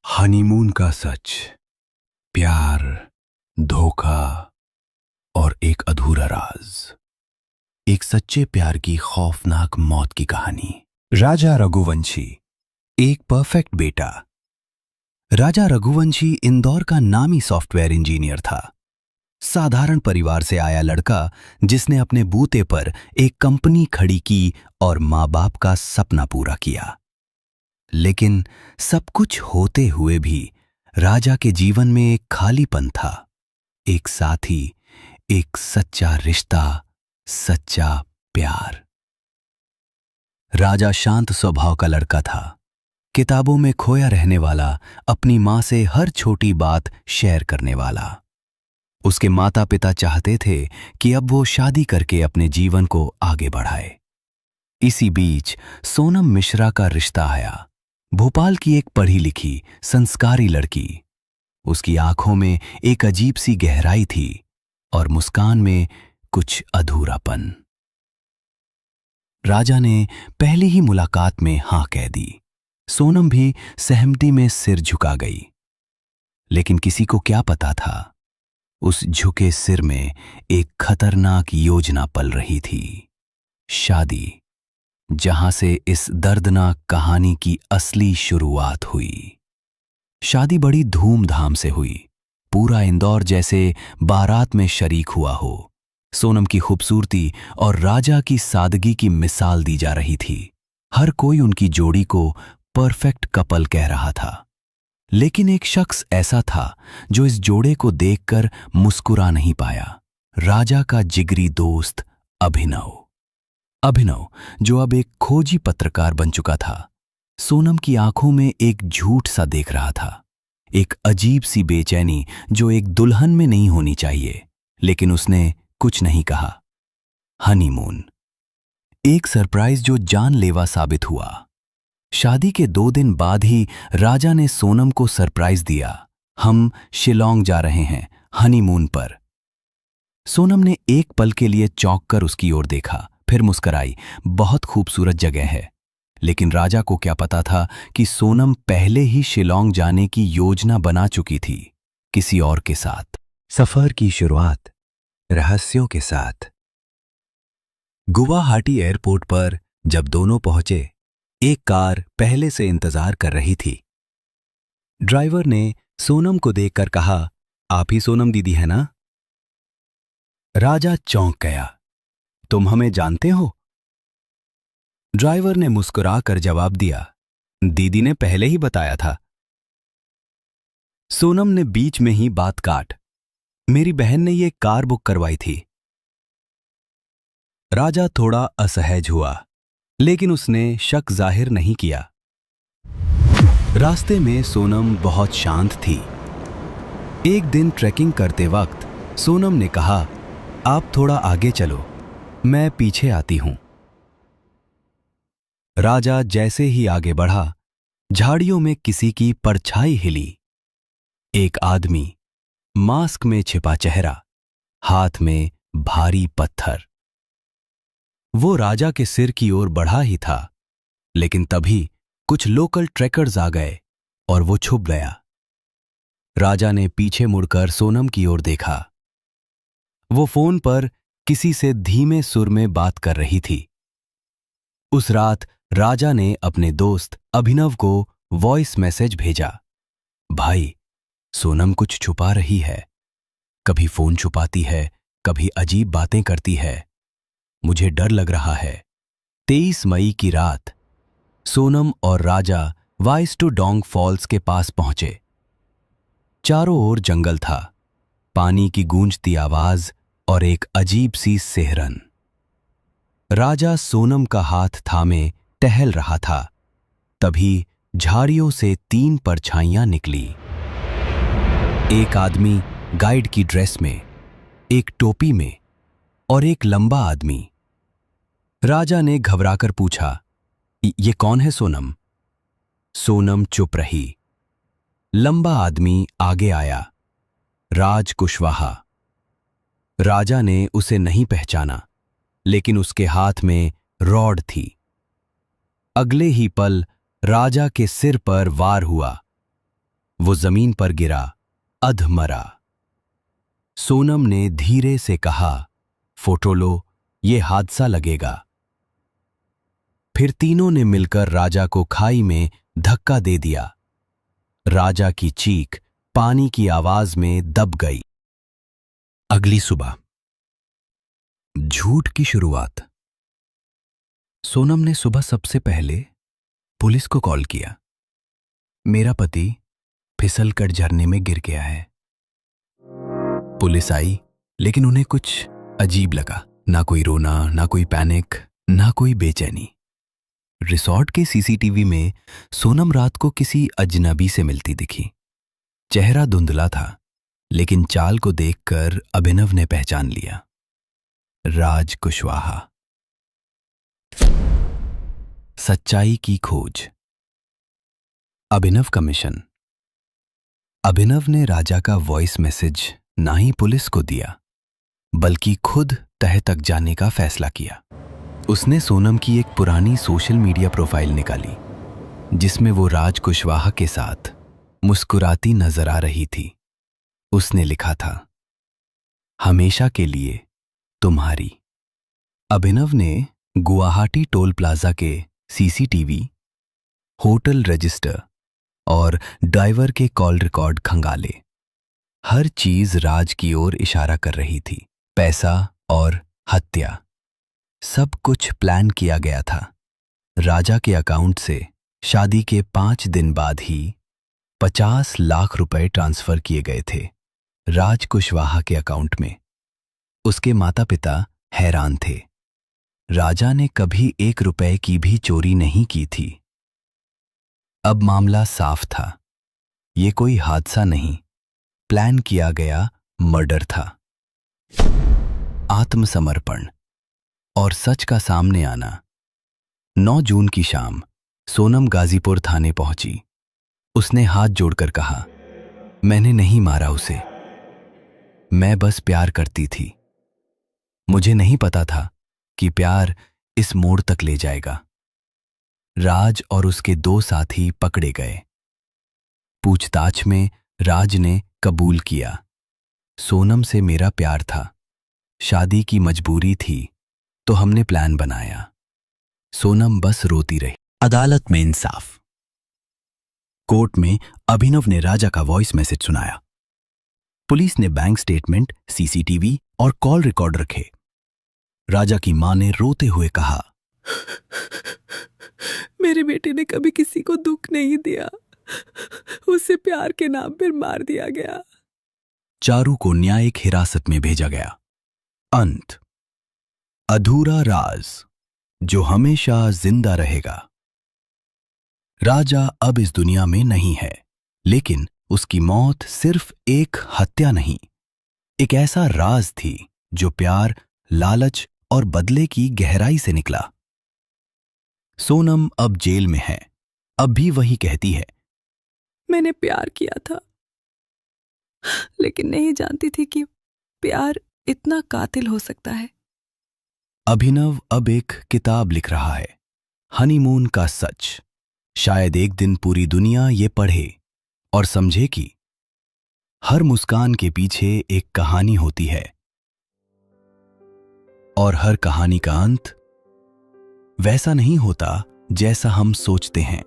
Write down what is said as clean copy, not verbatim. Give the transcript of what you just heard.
Honeymoon का सच, प्यार, धोखा और एक अधूरा राज। एक सच्चे प्यार की खौफनाक मौत की कहानी। राजा रघुवंशी, एक परफेक्ट बेटा। राजा रघुवंशी इंदौर का नामी सॉफ्टवेयर इंजीनियर था। साधारण परिवार से आया लड़का जिसने अपने बूते पर एक कंपनी खड़ी की और माँ बाप का सपना पूरा किया। लेकिन सब कुछ होते हुए भी राजा के जीवन में एक खालीपन था, एक साथी, एक सच्चा रिश्ता, सच्चा प्यार। राजा शांत स्वभाव का लड़का था, किताबों में खोया रहने वाला, अपनी मां से हर छोटी बात शेयर करने वाला। उसके माता पिता चाहते थे कि अब वो शादी करके अपने जीवन को आगे बढ़ाए। इसी बीच सोनम मिश्रा का रिश्ता आया। भोपाल की एक पढ़ी लिखी, संस्कारी लड़की। उसकी आंखों में एक अजीब सी गहराई थी और मुस्कान में कुछ अधूरापन। राजा ने पहली ही मुलाकात में हां कह दी। सोनम भी सहमति में सिर झुका गई। लेकिन किसी को क्या पता था, उस झुके सिर में एक खतरनाक योजना पल रही थी। शादी, जहां से इस दर्दनाक कहानी की असली शुरुआत हुई। शादी बड़ी धूमधाम से हुई। पूरा इंदौर जैसे बारात में शरीक हुआ हो। सोनम की खूबसूरती और राजा की सादगी की मिसाल दी जा रही थी। हर कोई उनकी जोड़ी को परफेक्ट कपल कह रहा था। लेकिन एक शख्स ऐसा था जो इस जोड़े को देखकर मुस्कुरा नहीं पाया। राजा का जिगरी दोस्त अभिनव, जो अब एक खोजी पत्रकार बन चुका था। सोनम की आंखों में एक झूठ सा देख रहा था, एक अजीब सी बेचैनी जो एक दुल्हन में नहीं होनी चाहिए। लेकिन उसने कुछ नहीं कहा। हनीमून, एक सरप्राइज जो जानलेवा साबित हुआ। शादी के 2 दिन बाद ही राजा ने सोनम को सरप्राइज दिया, हम शिलोंग जा रहे हैं हनीमून पर। सोनम ने एक पल के लिए चौंक कर उसकी ओर देखा, फिर मुस्कुराई। बहुत खूबसूरत जगह है। लेकिन राजा को क्या पता था कि सोनम पहले ही शिलोंग जाने की योजना बना चुकी थी, किसी और के साथ। सफर की शुरुआत रहस्यों के साथ। गुवाहाटी एयरपोर्ट पर जब दोनों पहुंचे, एक कार पहले से इंतजार कर रही थी। ड्राइवर ने सोनम को देखकर कहा, आप ही सोनम दीदी है ना? राजा चौंक गया, तुम हमें जानते हो? ड्राइवर ने मुस्कुराकर जवाब दिया, दीदी ने पहले ही बताया था। सोनम ने बीच में ही बात काट, मेरी बहन ने ये कार बुक करवाई थी। राजा थोड़ा असहज हुआ, लेकिन उसने शक जाहिर नहीं किया। रास्ते में सोनम बहुत शांत थी। एक दिन ट्रैकिंग करते वक्त सोनम ने कहा, आप थोड़ा आगे चलो, मैं पीछे आती हूं। राजा जैसे ही आगे बढ़ा, झाड़ियों में किसी की परछाई हिली। एक आदमी, मास्क में छिपा चेहरा, हाथ में भारी पत्थर। वो राजा के सिर की ओर बढ़ा ही था, लेकिन तभी कुछ लोकल ट्रैकर्स आ गए और वो छुप गया। राजा ने पीछे मुड़कर सोनम की ओर देखा। वो फोन पर किसी से धीमे सुर में बात कर रही थी। उस रात राजा ने अपने दोस्त अभिनव को वॉइस मैसेज भेजा, भाई, सोनम कुछ छुपा रही है। कभी फोन छुपाती है, कभी अजीब बातें करती है। मुझे डर लग रहा है। 23 मई की रात सोनम और राजा वाइस्टोडोंग फॉल्स के पास पहुंचे। चारों ओर जंगल था, पानी की गूंजती आवाज और एक अजीब सी सिहरन। राजा सोनम का हाथ थामे टहल रहा था। तभी झाड़ियों से 3 परछाइयां निकली। एक आदमी गाइड की ड्रेस में, एक टोपी में और एक लंबा आदमी। राजा ने घबराकर पूछा, ये कौन है सोनम? सोनम चुप रही। लंबा आदमी आगे आया, राज कुशवाहा। राजा ने उसे नहीं पहचाना, लेकिन उसके हाथ में रॉड थी। अगले ही पल राजा के सिर पर वार हुआ। वो जमीन पर गिरा, अधमरा। सोनम ने धीरे से कहा, फोटो लो, ये हादसा लगेगा। फिर तीनों ने मिलकर राजा को खाई में धक्का दे दिया। राजा की चीख पानी की आवाज में दब गई। अगली सुबह झूठ की शुरुआत। सोनम ने सुबह सबसे पहले पुलिस को कॉल किया। मेरा पति फिसलकर झरने में गिर गया है। पुलिस आई, लेकिन उन्हें कुछ अजीब लगा। ना कोई रोना, ना कोई पैनिक, ना कोई बेचैनी। रिसॉर्ट के सीसीटीवी में सोनम रात को किसी अजनबी से मिलती दिखी। चेहरा धुंधला था, लेकिन चाल को देखकर अभिनव ने पहचान लिया। राज कुशवाहा। सच्चाई की खोज। अभिनव का मिशन। अभिनव ने राजा का वॉइस मैसेज ना ही पुलिस को दिया, बल्कि खुद तह तक जाने का फैसला किया। उसने सोनम की एक पुरानी सोशल मीडिया प्रोफाइल निकाली, जिसमें वो राज कुशवाहा के साथ मुस्कुराती नजर आ रही थी। उसने लिखा था, हमेशा के लिए तुम्हारी। अभिनव ने गुवाहाटी टोल प्लाजा के सीसीटीवी, होटल रजिस्टर और ड्राइवर के कॉल रिकॉर्ड खंगाले। हर चीज राज की ओर इशारा कर रही थी। पैसा और हत्या, सब कुछ प्लान किया गया था। राजा के अकाउंट से शादी के 5 दिन बाद ही 50 लाख रुपए ट्रांसफर किए गए थे राज कुशवाहा के अकाउंट में। उसके माता पिता हैरान थे। राजा ने कभी 1 रुपए की भी चोरी नहीं की थी। अब मामला साफ था। ये कोई हादसा नहीं, प्लान किया गया मर्डर था। आत्मसमर्पण और सच का सामने आना। 9 जून की शाम सोनम गाजीपुर थाने पहुंची। उसने हाथ जोड़कर कहा, मैंने नहीं मारा उसे, मैं बस प्यार करती थी। मुझे नहीं पता था कि प्यार इस मोड़ तक ले जाएगा। राज और उसके 2 साथी पकड़े गए। पूछताछ में राज ने कबूल किया, सोनम से मेरा प्यार था, शादी की मजबूरी थी, तो हमने प्लान बनाया। सोनम बस रोती रही। अदालत में इंसाफ। कोर्ट में अभिनव ने राजा का वॉइस मैसेज सुनाया। पुलिस ने बैंक स्टेटमेंट, सीसीटीवी और कॉल रिकॉर्ड रखे। राजा की मां ने रोते हुए कहा, मेरे बेटे ने कभी किसी को दुख नहीं दिया, उसे प्यार के नाम पर मार दिया गया। चारू को न्यायिक हिरासत में भेजा गया। अंत। अधूरा राज जो हमेशा जिंदा रहेगा। राजा अब इस दुनिया में नहीं है, लेकिन उसकी मौत सिर्फ एक हत्या नहीं, एक ऐसा राज थी जो प्यार, लालच और बदले की गहराई से निकला। सोनम अब जेल में है। अब भी वही कहती है, मैंने प्यार किया था, लेकिन नहीं जानती थी कि प्यार इतना कातिल हो सकता है। अभिनव अब एक किताब लिख रहा है, हनीमून का सच। शायद एक दिन पूरी दुनिया ये पढ़े और समझे कि हर मुस्कान के पीछे एक कहानी होती है, और हर कहानी का अंत वैसा नहीं होता जैसा हम सोचते हैं।